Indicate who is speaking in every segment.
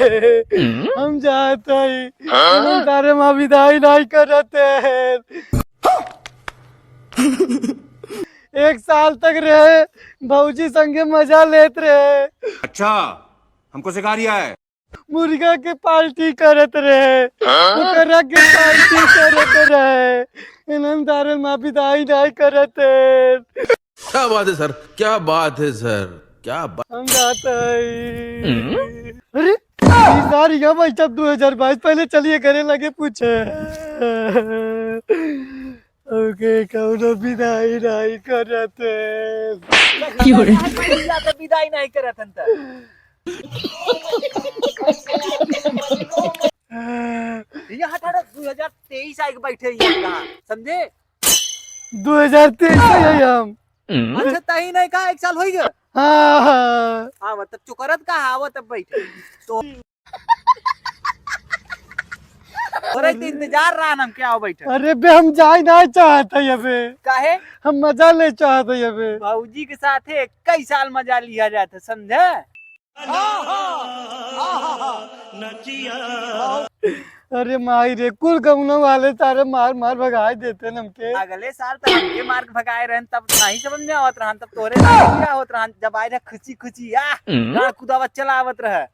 Speaker 1: हम जाते ही हम तारे माँ विदाई नहीं करते हैं। 1 साल तक रहे भौजी संगे मजा लेते रहे।
Speaker 2: अच्छा, हमको सिखा रिया है।
Speaker 1: मुर्गा के पार्टी करत रहे, ओकरा के पार्टी करत रहे। इन्हन तारे माँ विदाई नहीं करते।
Speaker 3: क्या बात है सर, क्या बात है सर, क्या बात।
Speaker 1: हम जाते हैं। अरे इस बार यहाँ बैठा 2022 पहले चलिए घरे लगे पूछे। ओके कौनो विदाई नहीं करते।
Speaker 4: विदाई नहीं करत हन त ये हटाड़ा 2023 आके बैठे यहाँ समझे।
Speaker 1: 2023 है हम।
Speaker 4: अच्छा तही नहीं कहा 1 साल हो गया।
Speaker 1: हाँ
Speaker 4: हाँ मतलब चुकरत का हावा तब बैठे तो और इंतजार रहा हम क्या हो बैठे।
Speaker 1: अरे बे हम जाए नहीं चाहते ये बे,
Speaker 4: काहे
Speaker 1: हम मजा ले चाहते ये बे।
Speaker 4: भाऊजी के साथ कई साल मजा लिया जाता समझे।
Speaker 1: अरे माई रे कुल गमनों वाले तारे मार मार भगाए देते न हमके।
Speaker 4: अगले साल तक हमके मार्ग भगाए रहन तब नहीं समझ में आवत रहन, तब तोरे क्या होत रहन जब आए रहे खुशी खुशी गाड़ कुदावत चला आवत रहे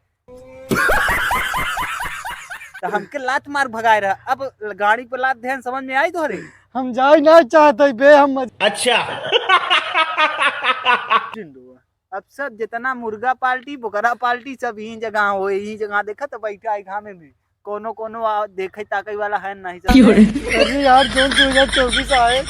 Speaker 4: तो हमके लात मार भगाए रहा। अब गाड़ी पे लात ध्यान समझ में आई तोहरे।
Speaker 1: हम जाए नहीं चाहते बे हम
Speaker 2: अच्छा।
Speaker 4: अब सब जितना मुर्गा पार्टी बोकरा पार्टी सब यही जगह हो, यही जगह देखा तो बैठा है घामे में कोनो कोनो देखे ताकई वाला है नहीं सब।
Speaker 1: अरे यार जो 2024 आए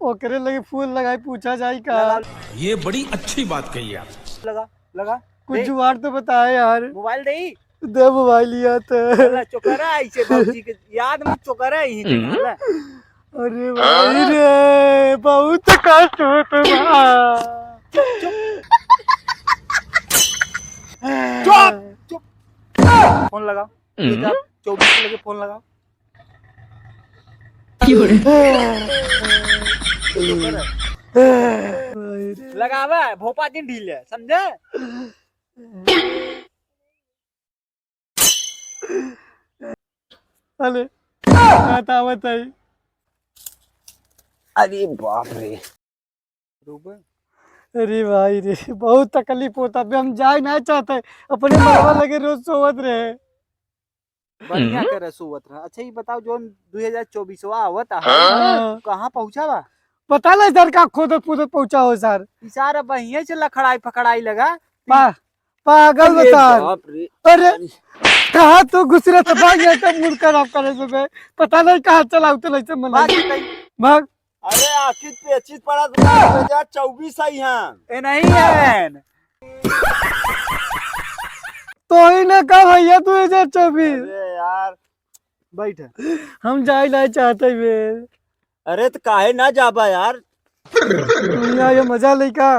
Speaker 1: ओकरे लगे फूल लगाए पूछा जाए का।
Speaker 3: ये बड़ी अच्छी बात कही आप।
Speaker 4: लगा लगा
Speaker 1: कुछ जुगाड़ तो बताए यार।
Speaker 4: मोबाइल दे
Speaker 1: दे मोबाइल लिया था।
Speaker 4: चोकरा ऐसे बाबूजी के याद में चोकरा ही
Speaker 1: अरे भाई रे बहुत कष्ट हो
Speaker 4: चुप फोन लगाओ 2024 लगे फोन लगाओ। लगावा भोपा दिन ढील है समझे।
Speaker 1: अरे बताई।
Speaker 4: अरे बाप रे
Speaker 1: अरे भाई रे बहुत तकलीफ होता है। हम जाए नहीं चाहते अपने मामा लगे रोज सोवत रहे।
Speaker 4: बढ़िया करे सोवत रहा। अच्छा ये बताओ जो 2024 आवत
Speaker 1: हाँ।
Speaker 4: कहाँ पहुँचा बा
Speaker 1: पता नहीं सर का खोद पूदत पहुंचा हो सर।
Speaker 4: इशारा बहिए से लखड़ाई फकड़ाई लगा
Speaker 1: पागल बता।
Speaker 4: बाप रे
Speaker 1: अरे कहा तो गुजरा तो भाग गया तब मुड़ कर आप करे सुबह पता नहीं कहाँ चला उतरे से मन भाग।
Speaker 4: अरे आखिर पेचिस पड़ा 2024 है यहाँ ए नहीं है
Speaker 1: तो ही ना कहा भैया 2024।
Speaker 4: अरे यार बैठ
Speaker 1: हम जाए नहीं चाहते बे।
Speaker 4: अरे तो काहे ना जाबा यार
Speaker 1: दुनिया ये मजा लेका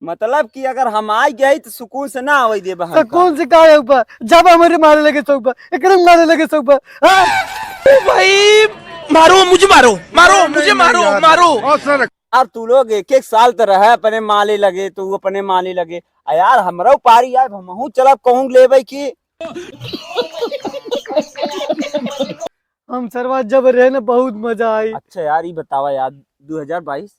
Speaker 4: मतलब कि अगर हम आ गए तो सुकून से ना आवे दे बहन
Speaker 1: कौन से का ऊपर जब हमारे मारे लगे चौक पर एकदम मारे लगे चौक पर।
Speaker 3: भाई मारो मुझे, मारो मारो मुझे, मारो मारो।
Speaker 4: अब तू लोग 1-1 साल तो रहे अपने माले लगे तू अपने माले लगे यार हमरा पारी यार हमहू चलब कहूँ ले की।
Speaker 1: हम सरवा जब रहे ना बहुत मजा आई।
Speaker 4: अच्छा यार ये बतावा यार 2022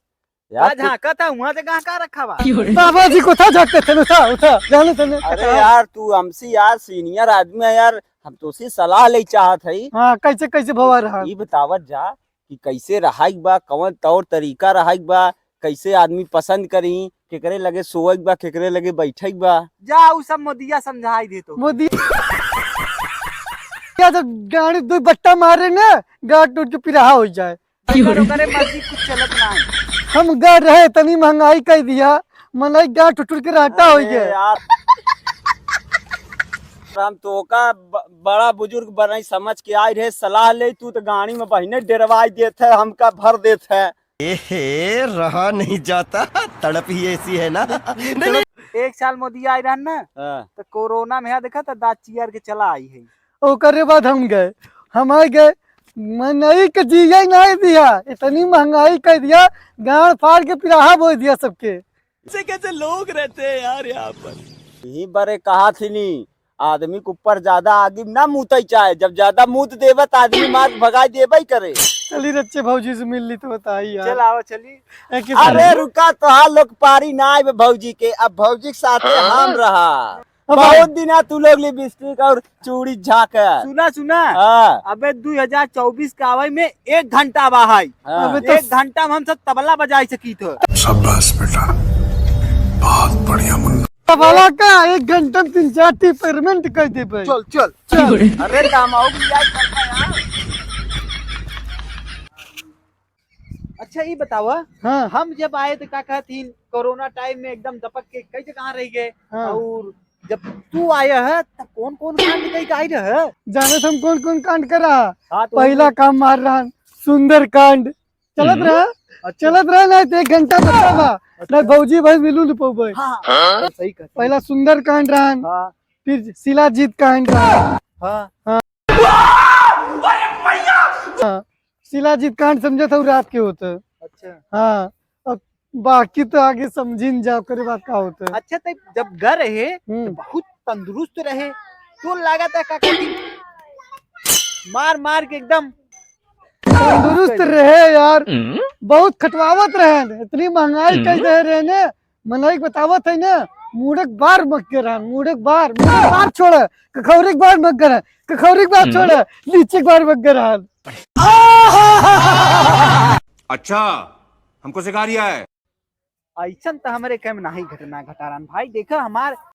Speaker 4: यार झांका वहाँ से कहाँ रखा बा
Speaker 1: बाबा जी को था झांकते थे ना उठा जाने थे।
Speaker 4: अरे यार तू हमसे यार सीनियर आदमी है यार हम तो उसी सलाह ले चाहत है।
Speaker 1: हाँ कैसे कैसे भवा रहा
Speaker 4: ये बतावत जा कि कैसे रहाइक बा कौन तौर तरीका रहाइक बा कैसे आदमी पसंद करी केकरे लगे सोवक बा केकरे लगे बैठक बा जा उ सब मोदिया समझाई दे तो
Speaker 1: मोदी क्या जब गाड़ी 2 बट्टा मारे ना गाड़ टूट के पिराहा हो जाए।
Speaker 4: करे मर्जी कुछ चलत ना
Speaker 1: हम गाड़ रहे तनी महंगाई कर दिया मलाई गाड़ टूट के रहता हो गया
Speaker 4: यार। हम तो का बड़ा बुजुर्ग बना समझ के आई रहे सलाह ले तू तो गाड़ी में बहने डरवाई देते है हमका भर देते है।
Speaker 5: रहा नहीं जाता तड़प ही ऐसी है ना।
Speaker 4: 1 साल मोदी आई रहा ना तो कोरोना में देखा था दाँत चियर के चला आई है।
Speaker 1: ओकरे बाद हम गए हम आ गए महंगाई के जिया नहीं दिया इतनी महंगाई कर दिया गाड़ फाड़ के पिराहा बोल दिया सबके।
Speaker 4: कैसे कैसे लोग रहते हैं यार यहाँ पर। यही बारे कहा थी नी आदमी के ऊपर ज्यादा आगे ना मुँह चाहे, जब ज्यादा मुँह देवे तो आदमी मार भगा देवे ही करे।
Speaker 1: चली रच्चे भौजी से मिल ली तो बताई यार।
Speaker 4: चल आओ चली।
Speaker 1: एक ही
Speaker 4: अरे
Speaker 1: बार-
Speaker 4: रुका तो हाँ लोग पारी ना आए भौजी के, अब भौजी के साथ हम रहा।
Speaker 1: अब
Speaker 4: बहुत दिन तू लोग लिपस्टिक और चूड़ी झाक। सुना सुना अबे 2024 का आवे में 1 घंटा बाहाई।
Speaker 1: अबे तो
Speaker 4: 1 घंटा में हम सब तबला बजाई सकी थे।
Speaker 2: शाबाश बेटा, बहुत बढ़िया मुन्ना।
Speaker 1: वाला का 1 घंटा में 3-4 टी पेमेंट कर दे भाई।
Speaker 4: चल चल
Speaker 1: चल
Speaker 4: अरे दामाऊ भी आई करता यार। अच्छा ये बताओ,
Speaker 1: हाँ
Speaker 4: हम जब आए तो क्या कहती कोरोना टाइम में एकदम दपक के कई जगह रह गए,
Speaker 1: हाँ।
Speaker 4: और जब तू आया है तब कौन कौन कांड कई का आई रहे?
Speaker 1: जाने हम कौन कौन कांड करा।
Speaker 4: हाँ, तो
Speaker 1: पहला काम मार रहा सुंदर कांड चलत रहा। चलत रहा ना तो 1 घंटा बचा बा ना भौजी भाई मिलू न पौबे।
Speaker 4: हाँ, सही कहता।
Speaker 1: पहला सुंदर कांड रहा,
Speaker 4: हाँ
Speaker 1: फिर शिलाजीत कांड रहा।
Speaker 4: हाँ
Speaker 1: हाँ, शिलाजीत कांड समझे था रात के होते।
Speaker 4: अच्छा
Speaker 1: हाँ, अब बाकी तो आगे समझिन जाओ करे बात का होता।
Speaker 4: अच्छा, तो जब घर रहे तो बहुत तंदुरुस्त रहे, तो लगा था का कहती मार मार के एकदम
Speaker 1: तंदुरुस्त रहे यार। बहुत खटवावत रहे, इतनी महंगाई कर दे रहे ने। मनई बतावत है ना, मुड़क बार मत कर, मुड़क बार छोड़, कखौरी बार मत कर, कखौरी बार छोड़, नीचे बार मत कर।
Speaker 2: अच्छा, हमको सिखा रिया है।
Speaker 4: ऐसा तो हमारे कम नहीं घटना घटारान भाई। देखा हमार